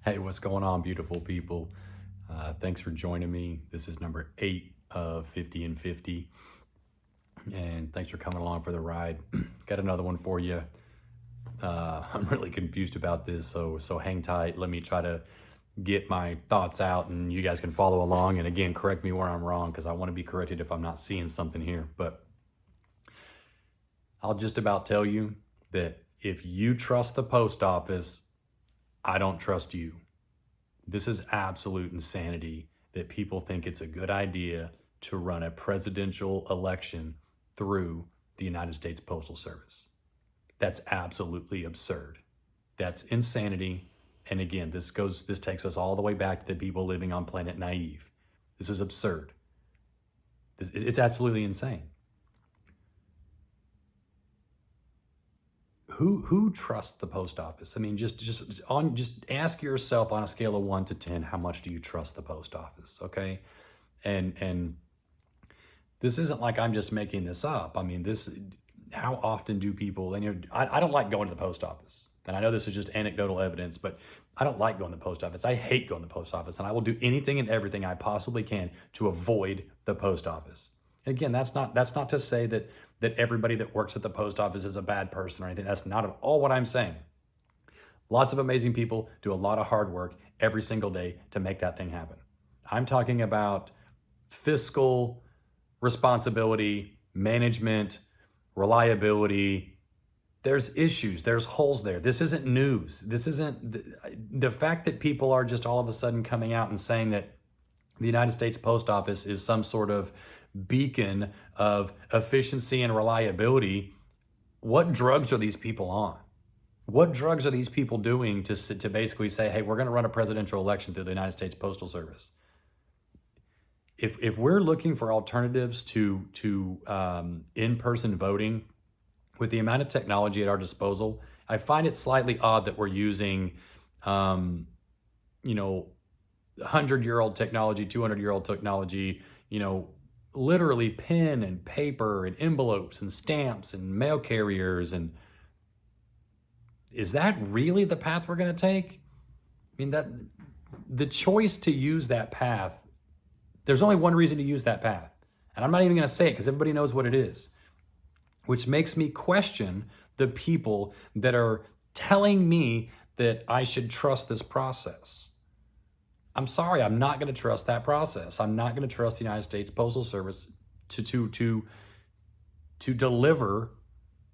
Hey, what's going on, beautiful people? Thanks for joining me. This is number 8 of 50 and 50. And thanks for coming along for the ride. Got another one for you. I'm really confused about this, so hang tight. Let me try to get my thoughts out and you guys can follow along. And again, correct me where I'm wrong because I want to be corrected if I'm not seeing something here. But I'll just about tell you that if you trust the post office, I don't trust you. This is absolute insanity that people think it's a good idea to run a presidential election through the United States Postal Service. That's absolutely absurd. That's insanity. And again, this takes us all the way back to the people living on planet naive. This is absurd. It's absolutely insane. Who trusts the post office? I mean, just ask yourself on a scale of 1 to 10, how much do you trust the post office? Okay, and this isn't like I'm just making this up. I mean, how often do people? And I don't like going to the post office, and I know this is just anecdotal evidence, but I don't like going to the post office. I hate going to the post office, and I will do anything and everything I possibly can to avoid the post office. And again, that's not to say that everybody that works at the post office is a bad person or anything. That's not at all what I'm saying. Lots of amazing people do a lot of hard work every single day to make that thing happen. I'm talking about fiscal responsibility, management, reliability. There's issues, there's holes there. This isn't news. This isn't the fact that people are just all of a sudden coming out and saying that the United States Post Office is some sort of beacon of efficiency and reliability. What drugs are these people on? What drugs are these people doing to basically say, hey, we're going to run a presidential election through the United States Postal Service? If we're looking for alternatives to in-person voting, with the amount of technology at our disposal, I find it slightly odd that we're using, 100-year-old technology, 200-year-old technology, literally pen and paper and envelopes and stamps and mail carriers. And is that really the path we're going to take? I mean, that the choice to use that path, there's only one reason to use that path. And I'm not even going to say it because everybody knows what it is, which makes me question the people that are telling me that I should trust this process. I'm sorry, I'm not going to trust that process. I'm not going to trust the United States Postal Service to deliver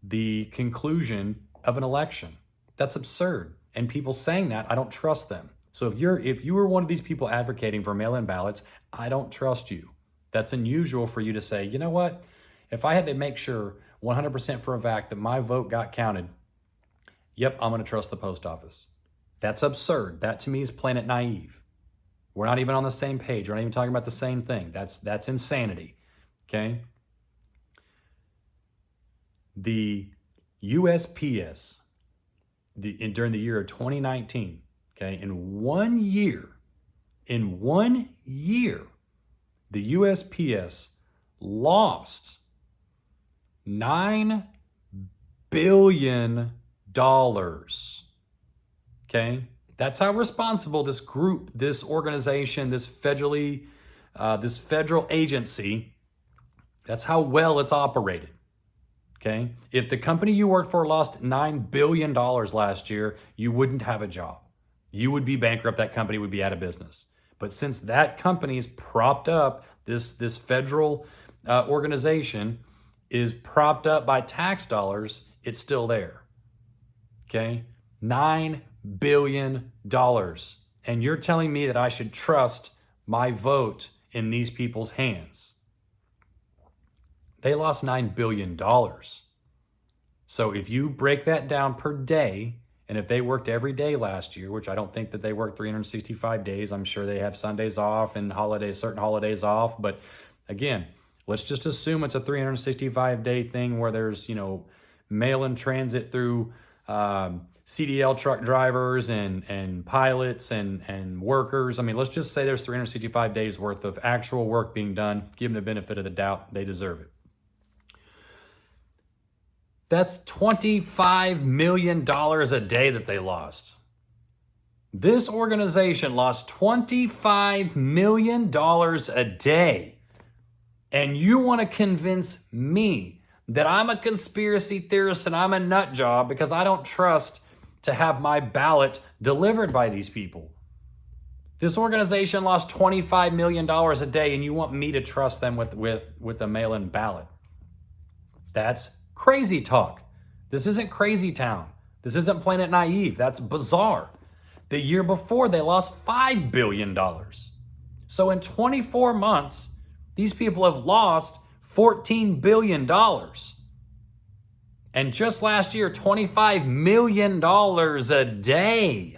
the conclusion of an election. That's absurd. And people saying that, I don't trust them. So if you were one of these people advocating for mail-in ballots, I don't trust you. That's unusual for you to say, you know what? If I had to make sure 100% for a fact that my vote got counted, yep, I'm going to trust the post office. That's absurd. That to me is planet naive. We're not even on the same page. We're not even talking about the same thing. That's insanity. Okay? The USPS during the year of 2019, okay, in 1 year, the USPS lost $9 billion. Okay? That's how responsible this group, this organization, this federal agency, that's how well it's operated. Okay? If the company you worked for lost $9 billion last year, you wouldn't have a job. You would be bankrupt. That company would be out of business. But since that company's propped up, this federal organization is propped up by tax dollars, it's still there. Okay? $9 billion. And you're telling me that I should trust my vote in these people's hands. They lost $9 billion. So if you break that down per day, and if they worked every day last year, which I don't think that they worked 365 days, I'm sure they have Sundays off and certain holidays off. But again, let's just assume it's a 365-day thing where there's, mail in transit through CDL truck drivers and pilots and workers. I mean, let's just say there's 365 days worth of actual work being done. Give them the benefit of the doubt. They deserve it. That's $25 million a day that they lost. This organization lost $25 million a day. And you want to convince me that I'm a conspiracy theorist and I'm a nut job because I don't trust to have my ballot delivered by these people. This organization lost $25 million a day and you want me to trust them with a mail-in ballot. That's crazy talk. This isn't crazy town. This isn't Planet Naive. That's bizarre. The year before, they lost $5 billion. So in 24 months, these people have lost $14 billion. And just last year, $25 million a day.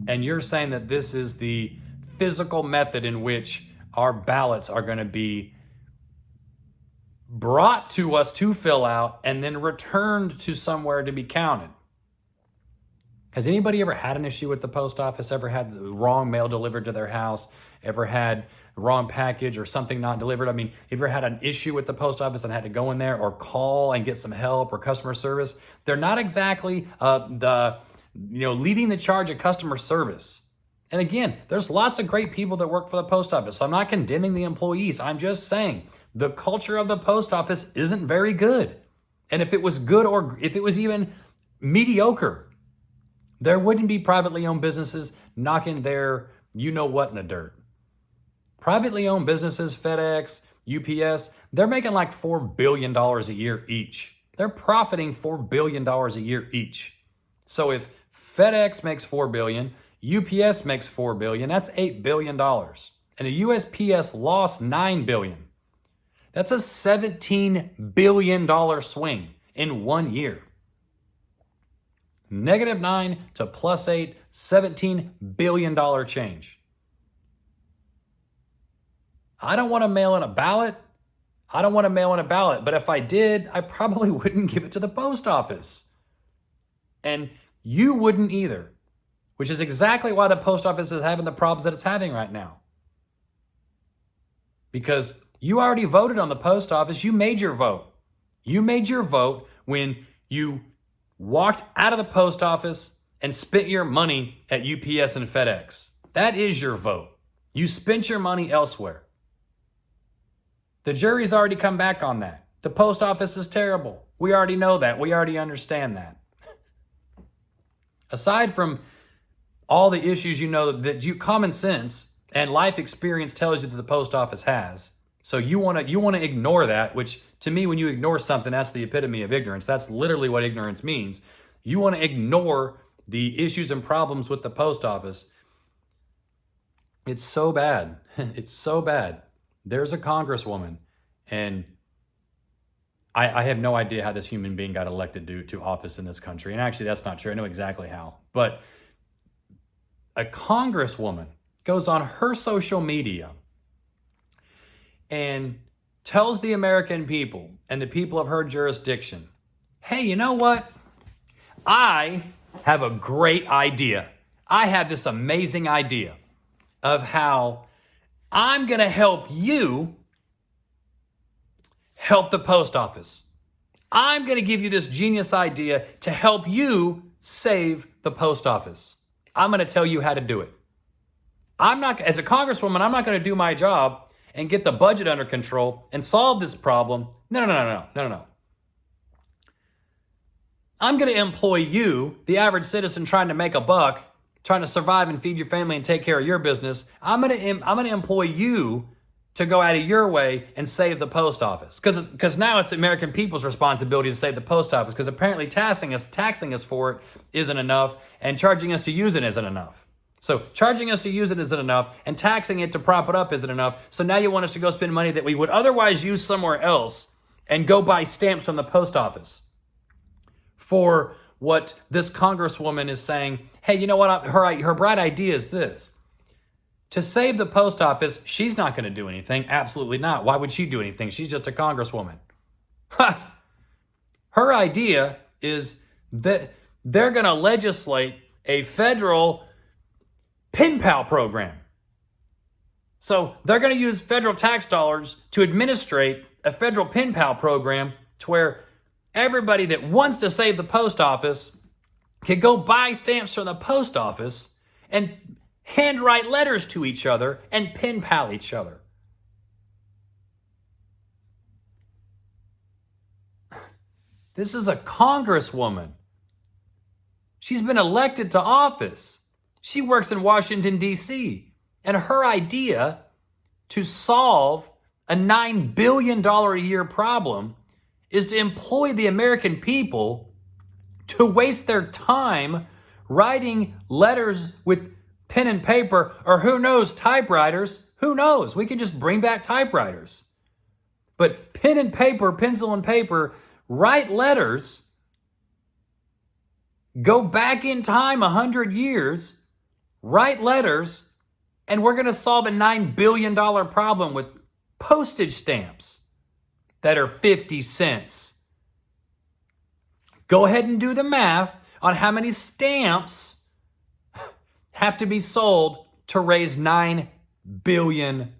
And you're saying that this is the physical method in which our ballots are going to be brought to us to fill out and then returned to somewhere to be counted. Has anybody ever had an issue with the post office? Ever had the wrong mail delivered to their house? Ever had the wrong package or something not delivered? I mean, ever had an issue with the post office and had to go in there or call and get some help or customer service? They're not exactly leading the charge of customer service. And again, there's lots of great people that work for the post office. So I'm not condemning the employees. I'm just saying the culture of the post office isn't very good. And if it was good or if it was even mediocre, there wouldn't be privately owned businesses knocking their you-know-what in the dirt. Privately owned businesses, FedEx, UPS, they're making like $4 billion a year each. They're profiting $4 billion a year each. So if FedEx makes $4 billion, UPS makes $4 billion, that's $8 billion. And the USPS lost $9 billion. That's a $17 billion swing in 1 year. -9 to +8, $17 billion change. I don't want to mail in a ballot. But if I did, I probably wouldn't give it to the post office. And you wouldn't either, which is exactly why the post office is having the problems that it's having right now. Because you already voted on the post office. You made your vote. You made your vote when you walked out of the post office and spent your money at UPS and FedEx. That is your vote. You spent your money elsewhere. The jury's already come back on that. The post office is terrible. We already know that. We already understand that. Aside from all the issues that common sense and life experience tells you that the post office has, so you want to ignore that, which to me, when you ignore something, that's the epitome of ignorance. That's literally what ignorance means. You want to ignore the issues and problems with the post office. It's so bad. It's so bad. There's a congresswoman, and I have no idea how this human being got elected to office in this country. And actually, that's not true. I know exactly how. But a congresswoman goes on her social media and tells the American people and the people of her jurisdiction, hey, you know what? I have a great idea. I have this amazing idea of how I'm going to help you help the post office. I'm going to give you this genius idea to help you save the post office. I'm going to tell you how to do it. As a congresswoman, I'm not going to do my job and get the budget under control and solve this problem. No. I'm going to employ you, the average citizen trying to make a buck, trying to survive and feed your family and take care of your business. I'm going to employ you to go out of your way and save the post office. Because now it's the American people's responsibility to save the post office, because apparently taxing us for it isn't enough, and charging us to use it isn't enough. So charging us to use it isn't enough, and taxing it to prop it up isn't enough. So now you want us to go spend money that we would otherwise use somewhere else and go buy stamps from the post office for what this congresswoman is saying. Hey, you know what? Her bright idea is this. To save the post office, she's not going to do anything. Absolutely not. Why would she do anything? She's just a congresswoman. Her idea is that they're going to legislate a federal pen pal program. So they're going to use federal tax dollars to administrate a federal pen pal program to where everybody that wants to save the post office can go buy stamps from the post office and handwrite letters to each other and pen pal each other. This is a congresswoman. She's been elected to office. She works in Washington, D.C. And her idea to solve a $9 billion a year problem is to employ the American people to waste their time writing letters with pen and paper, or who knows, typewriters. Who knows? We can just bring back typewriters. But pen and paper, pencil and paper, write letters, go back in time 100 years, write letters, and we're going to solve a $9 billion problem with postage stamps that are 50 cents. Go ahead and do the math on how many stamps have to be sold to raise $9 billion.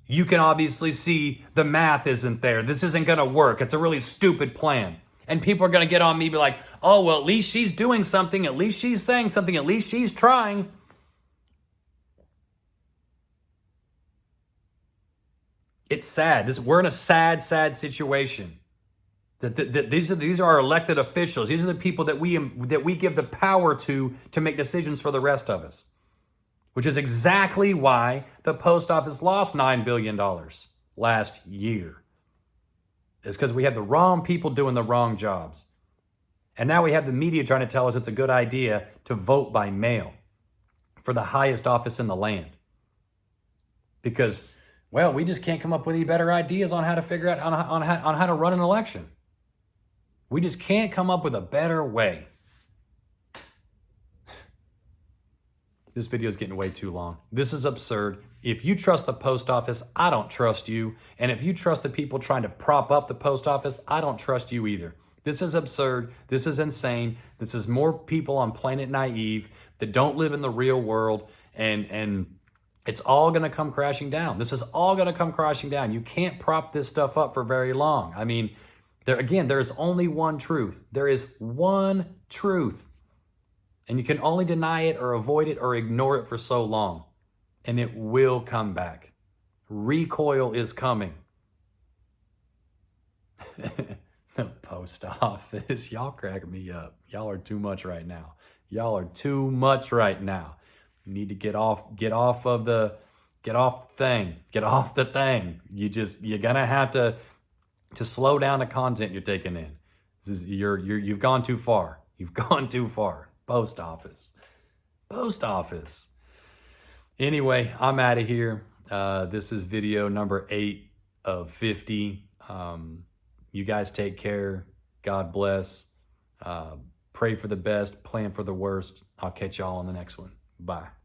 You can obviously see the math isn't there. This isn't going to work. It's a really stupid plan. And people are going to get on me and be like, oh, well, at least she's doing something. At least she's saying something. At least she's trying. It's sad. We're in a sad, sad situation. These are our elected officials. These are the people that we give the power to make decisions for the rest of us. Which is exactly why the post office lost $9 billion last year. It's because we have the wrong people doing the wrong jobs. And now we have the media trying to tell us it's a good idea to vote by mail for the highest office in the land. Because, well, we just can't come up with any better ideas on how to figure out on how to run an election. We just can't come up with a better way. This video is getting way too long. This is absurd. If you trust the post office, I don't trust you. And if you trust the people trying to prop up the post office, I don't trust you either. This is absurd. This is insane. This is more people on planet naive that don't live in the real world. And it's all going to come crashing down. This is all going to come crashing down. You can't prop this stuff up for very long. I mean, there's only one truth. There is one truth. And you can only deny it or avoid it or ignore it for so long. And it will come back. Recoil is coming. The post office. Y'all crack me up. Y'all are too much right now. Y'all are too much right now. You need to get off the thing. Get off the thing. You're gonna have to slow down the content you're taking in. You've gone too far. You've gone too far. Post office. Anyway, I'm out of here. This is video number 8 of 50. You guys take care. God bless. Pray for the best. Plan for the worst. I'll catch y'all on the next one. Bye.